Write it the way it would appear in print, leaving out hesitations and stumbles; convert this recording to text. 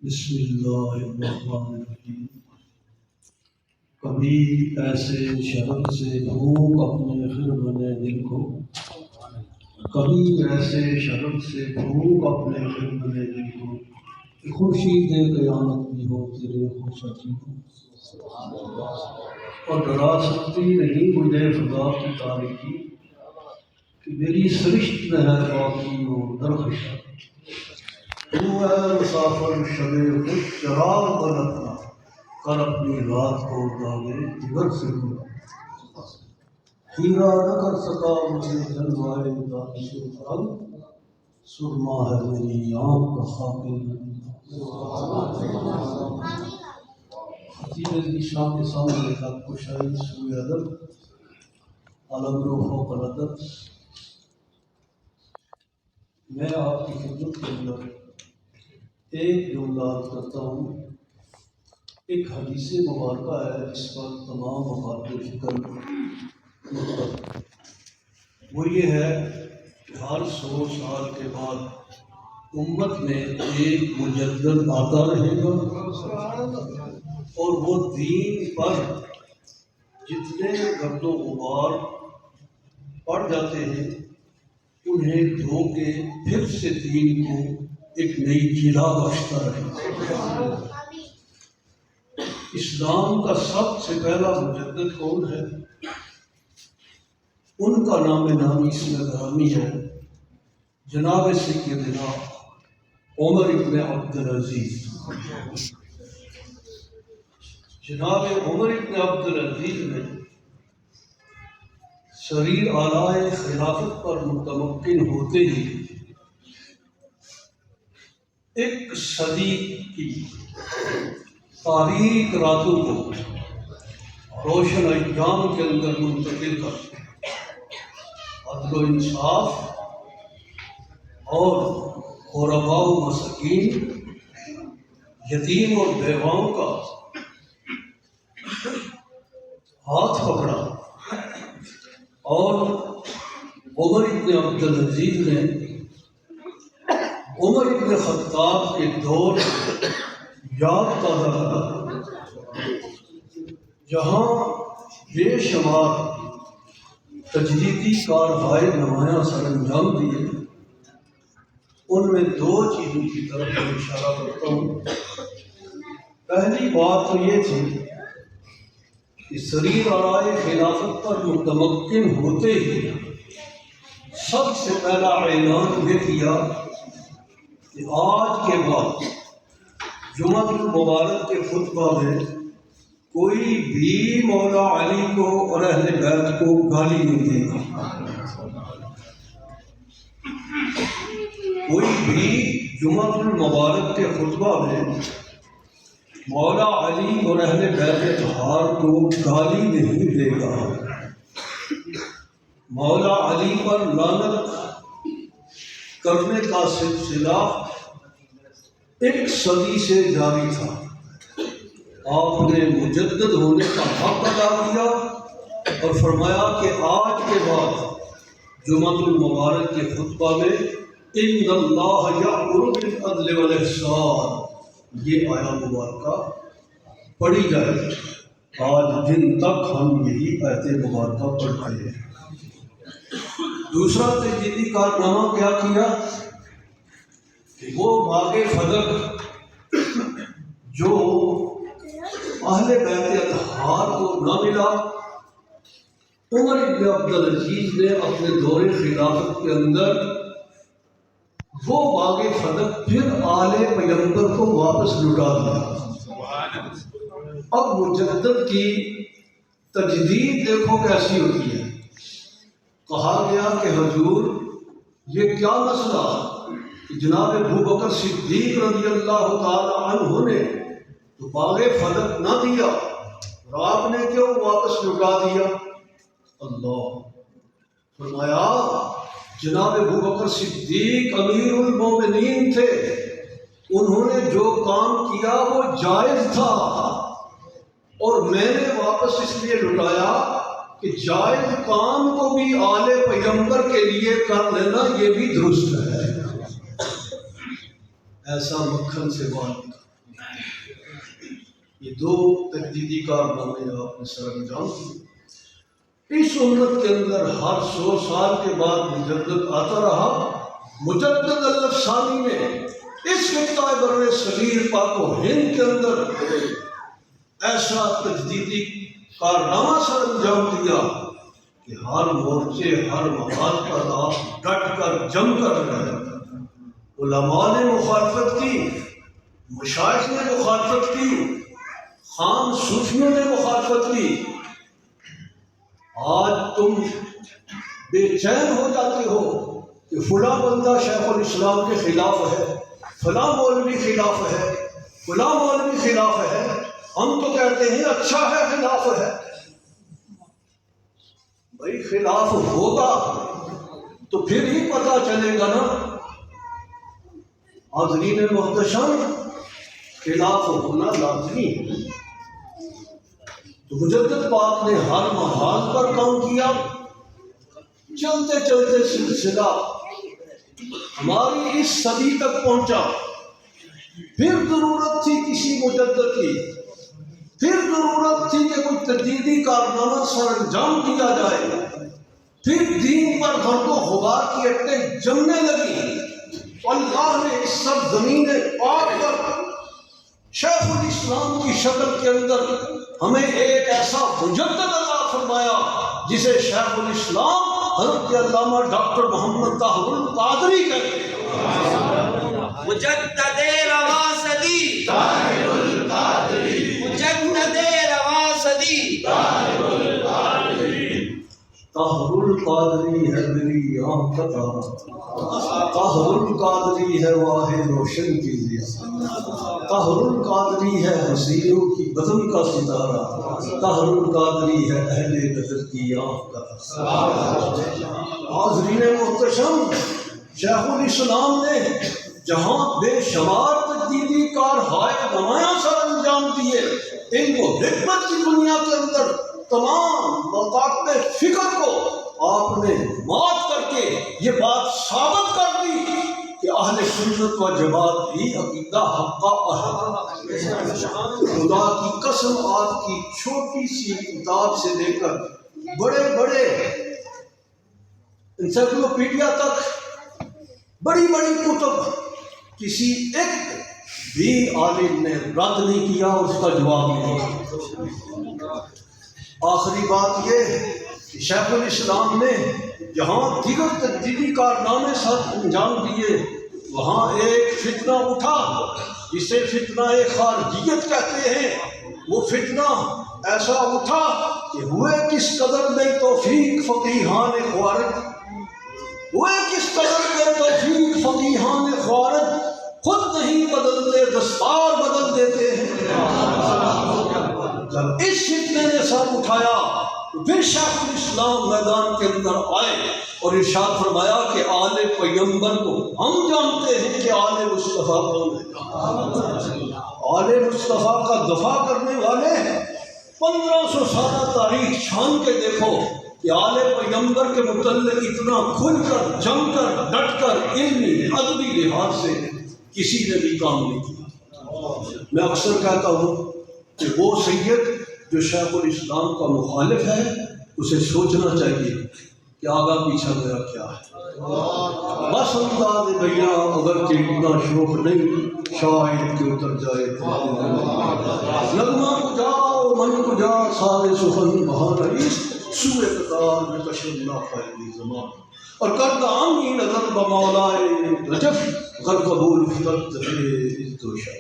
بسم اللہ الرحمن الرحیم۔ کبھی ایسے شرم سے بھوک اپنے خرمن دل کو، کبھی ایسے شرم سے بھوک اپنے خرمن دل کو، کہ خورشید قیامت بھی ہو تیرے خوشی کو، اور ڈرا سکتی نہیں مجھے فضا کی تاریکی، کہ میری سرشت میں ہے باقی وہ درخشاں۔ تو ہے مسافر شب خود چراغ بلٹنا، کر اپنی رات کو داغے جگر سے کھلا۔ ہیرا نہ کر سکا مجھے جلوائے دانش کرم، سرما ہے میری آنکھ کا خاک خطیب عزیز شاہ کے سامنے خط کشائی سوئے ادب، الامر فوق الادب۔ میں آپ کی خدمت کے اندر ایک جملہ عرض کرتا ہوں۔ ایک حدیث مبارکہ ہے جس پر تمام مفاد فکر متفق، وہ یہ ہے کہ ہر 100 سال کے بعد امت میں ایک مجدد آتا رہے گا، اور وہ دین پر جتنے گرد و غبار پڑ جاتے ہیں انہیں دھو کے پھر سے دین کو ایک نئی جلا بخشتا رہے۔ اسلام کا سب سے پہلا مجدد کون ہے؟ ان کا نام نامی اس میں گرامی ہے، جناب سیدنا عمر ابن عبدالعزیز۔ جناب عمر ابن عبدالعزیز نے سریر اعلیٰ خلافت پر متمکن ہوتے ہی ایک صدی کی تاریک راتوں کو روشن ایام کے اندر منتقل کر عدل و انصاف اور غرباء و مساکین، یتیم اور بیواؤں کا ہاتھ پکڑا، اور عمر ابن عبدالعزیز نے عمر ابن خطاب کے دور یاد تازہ کرا، جہاں بے شمار تجدیدی کارروائی نمایاں سر انجام دیے۔ ان میں 2 چیزوں کی طرف میں اشارہ کرتا ہوں۔ پہلی بات تو یہ تھی کہ سریر آرائے خلافت پر متمکن ہوتے ہی سب سے پہلا اعلان یہ کیا کہ آج کے بعد جمعۃ المبارک کے خطبہ میں کوئی بھی مولا علی کو اور اہل بیت کو گالی نہیں دے گا۔ کوئی بھی جمعۃ المبارک کے خطبہ میں مولا علی اور اہل بیت اطہار کو گالی نہیں دے گا۔ مولا علی پر لعنت کرنے کا سلسلہ 1 صدی سے جاری تھا۔ آپ نے مجدد ہونے کا حق ادا کیا اور فرمایا کہ آج کے بعد جمعۃ المبارک کے خطبہ میں ان اللہ یأمر بالعدل والاحسان، یہ آیا مبارکہ پڑھی جائے۔ آج دن تک ہم یہی آیت مبارکہ پڑھ رہے ہیں۔ دوسرا تجدیدی کارنامہ کیا کیا کہ وہ باغ فدق جو اہل بیت اطہار کو نہ ملا، عمر ابن عبدالعزیز نے اپنے دور خلافت کے اندر وہ باغ فدق پھر آل پیغمبر کو واپس لٹا دیا۔ اب مجدد کی تجدید دیکھو کیسی ہوتی ہے۔ کہا گیا کہ حضور یہ کیا مسئلہ کہ جناب ابوبکر صدیق رضی اللہ تعالی عنہ نے تو باغ فدق نہ دیا اور آپ نے کیوں واپس لٹا دیا؟ اللہ فرمایا جناب ابوبکر صدیق امیر المومنین تھے، انہوں نے جو کام کیا وہ جائز تھا، اور میں نے واپس اس لیے لٹایا کہ جائز کام کو بھی آل پیغمبر کے لیے کر لینا یہ بھی درست ہے۔ ایسا مکھن سے بات، یہ دو تجدیدی کارنامے آپ نے سر انجام دیے۔ اس امت کے اندر ہر 100 سال کے بعد مجدد آتا رہا۔ مجدد الف ثانی میں اس خطہ بر صغیر پاک و ہند کے اندر ایسا تجدیدی کارنامہ سر انجام دیا کہ ہر مورچے ہر محال پر آپ ڈٹ کر جم کر رہے۔ علماء نے مخالفت کی، مشائخ نے مخالفت کی، خام صوفیوں نے مخالفت کی۔ آج تم بے چین ہو جاتے ہو کہ فلاں بندہ شیخ الاسلام کے خلاف ہے، فلاں مولوی خلاف ہے، فلاں مولوی خلاف ہے، ہم تو کہتے ہیں اچھا ہے خلاف ہے۔ بھائی خلاف ہوگا تو پھر ہی پتہ چلے گا نا۔ حاضرین محتشم، خلاف ہونا لازمی ہے۔ تو مجدد پاک نے ہر محاذ پر کام کیا، چلتے چلتے سلسلہ ہماری اس صدی تک پہنچا۔ پھر ضرورت تھی کسی مجدد کی، پھر ضرورت تھی کہ کوئی تجدیدی کارنامہ سر انجام دیا جائے۔ پھر دین پر گھر و غبار کی اٹیں جمنے لگی۔ اللہ نے اس سب زمین پاک پر شیخ الاسلام کی شکل کے اندر ہمیں ایک ایسا مجدد عطا فرمایا جسے شیخ الاسلام حضرت علامہ ڈاکٹر محمد طاہر القادری کہتے ہیں۔ مجدد رواسدی طاہر القادری، مجدد رواسدی طاہر القادری۔ طاہر القادری ہے میری آنکھ کا تارا، طاہر القادری ہے واحد روشن کی ضیا، طاہر القادری ہے حسینوں کی بزم کا ستارہ، طاہر القادری ہے اہل بدر کی آنکھ کا تارا۔ حاضرین محتشم، شیخ الاسلام نے جہاں بے شمار تجدیدی کارہائے نمایاں سر انجام دیے، علم و حکمت کی دنیا کے اندر تمام مقاصد فکر کو آپ نے مات کر کے یہ بات ثابت کر دی کہ اہل سنت و جماعت بھی عقیدہ حقہ ہے۔ خدا کی قسم، آپ کی چھوٹی سی کتاب سے لے کر بڑے بڑے انسائکلوپیڈیا تک بڑی بڑی کتب، کسی ایک بھی عالم نے رد نہیں کیا، اس کا جواب نہیں دیا۔ آخری بات یہ ہے کہ شیخ الاسلام نے جہاں دیگر تجدیدی کارنامے سر انجام دیے، وہاں ایک فتنہ اٹھا جسے فتنہ خارجیت کہتے ہیں۔ وہ فتنہ ایسا اٹھا کہ ہوئے کس قدر بے توفیق فقیہان خوارج، ہوئے کس قدر بے توفیق فقیہان خوارج، خود نہیں بدلتے دستار بدل دیتے ہیں۔ جب اس فتنے نے سر اٹھایا تو پھر شیخ الاسلام میدان کے اندر آئے اور ارشاد فرمایا کہ آل پیغمبر کو ہم جانتے ہیں کہ آل مصطفیٰ کون ہے۔ آل مصطفیٰ کا دفاع کرنے والے ہیں۔ 1500 سالہ تاریخ چھان کے دیکھو کہ آل پیغمبر کے متعلق اتنا کھل کر، جم کر، ڈٹ کر، علمی ادبی لحاظ سے کسی نے بھی کام نہیں کیا۔ میں اکثر کہتا ہوں کہ وہ سید جو شیخ الاسلام کا مخالف ہے، اسے سوچنا چاہیے کہ آگا پیچھا میرا کیا ہے۔ بس انداز بیاں اگر کہ اتنا شوق نہیں، شاید کہ اتر جائے نغمہ کجا من کجا، سارے سخن بہار رئیس سوئے قطار میں تشنہ خیلی زمان، اور کردہ آمی نظر بمولائے رجب غر قبول فکر تفیر از دوشہ۔